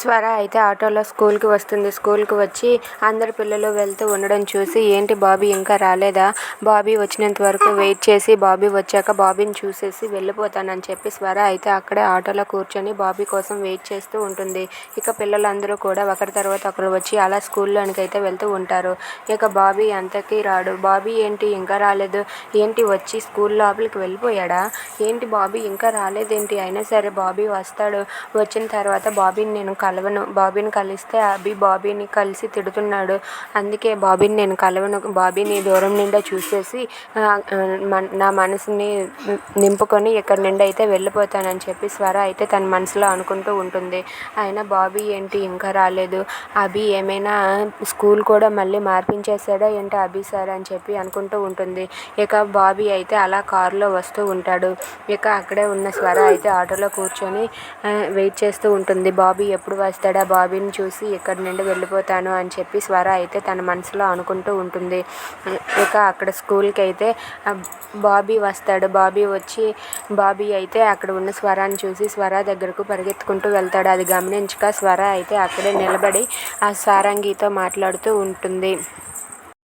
స్వర అయితే ఆటోలో స్కూల్కి వస్తుంది. స్కూల్కి వచ్చి అందరు పిల్లలు వెళ్తూ ఉండడం చూసి, ఏంటి బాబీ ఇంకా రాలేదా, బాబీ వచ్చినంత వరకు వెయిట్ చేసి బాబీ వచ్చాక బాబీని చూసేసి వెళ్ళిపోతానని చెప్పి స్వర అయితే అక్కడే ఆటోలో కూర్చొని బాబీ కోసం వెయిట్ చేస్తూ ఉంటుంది. ఇక పిల్లలందరూ కూడా ఒకరి తర్వాత ఒకరు వచ్చి అలా స్కూల్లోనికి అయితే వెళ్తూ ఉంటారు. ఇక బాబీ అంతకీ రాడు. బాబీ ఏంటి ఇంకా రాలేదు, ఏంటి వచ్చి స్కూల్ లోపలికి వెళ్ళిపోయాడా, ఏంటి బాబీ ఇంకా రాలేదేంటి, అయినా సరే బాబీ వస్తాడు, వచ్చిన తర్వాత బాబీని నేను కలవను, బాబీని కలిస్తే అభి బాబీని కలిసి తిడుతున్నాడు, అందుకే బాబీని నేను కలవను, బాబీని దూరం నుండే చూసేసి నా మనసుని నింపుకొని ఇక్కడి నుండి అయితే వెళ్ళిపోతానని చెప్పి స్వర అయితే తన మనసులో అనుకుంటూ ఉంటుంది. అయినా బాబీ ఏంటి ఇంకా రాలేదు, అభి ఏమైనా స్కూల్ కూడా మళ్ళీ మార్పించేశాడా ఏంటి అభి సార్ అని చెప్పి అనుకుంటూ ఉంటుంది. ఇక బాబీ అయితే అలా కారులో వస్తూ ఉంటాడు. ఇక అక్కడే ఉన్న స్వర అయితే ఆటోలో కూర్చొని వెయిట్ చేస్తూ ఉంటుంది. బాబీ ఎప్పుడు వస్తాడా, బాబీని చూసి ఇక్కడి నుండి వెళ్ళిపోతాను అని చెప్పి స్వర అయితే తన మనసులో అనుకుంటూ ఉంటుంది. ఇక అక్కడ స్కూల్కి అయితే బాబీ వస్తాడు. బాబీ వచ్చి బాబీ అయితే అక్కడ ఉన్న స్వరాన్ని చూసి స్వర దగ్గరకు పరిగెత్తుకుంటూ వెళ్తాడు. అది గమనించక స్వర అయితే అక్కడే నిలబడి ఆ సారంగితో మాట్లాడుతూ ఉంటుంది.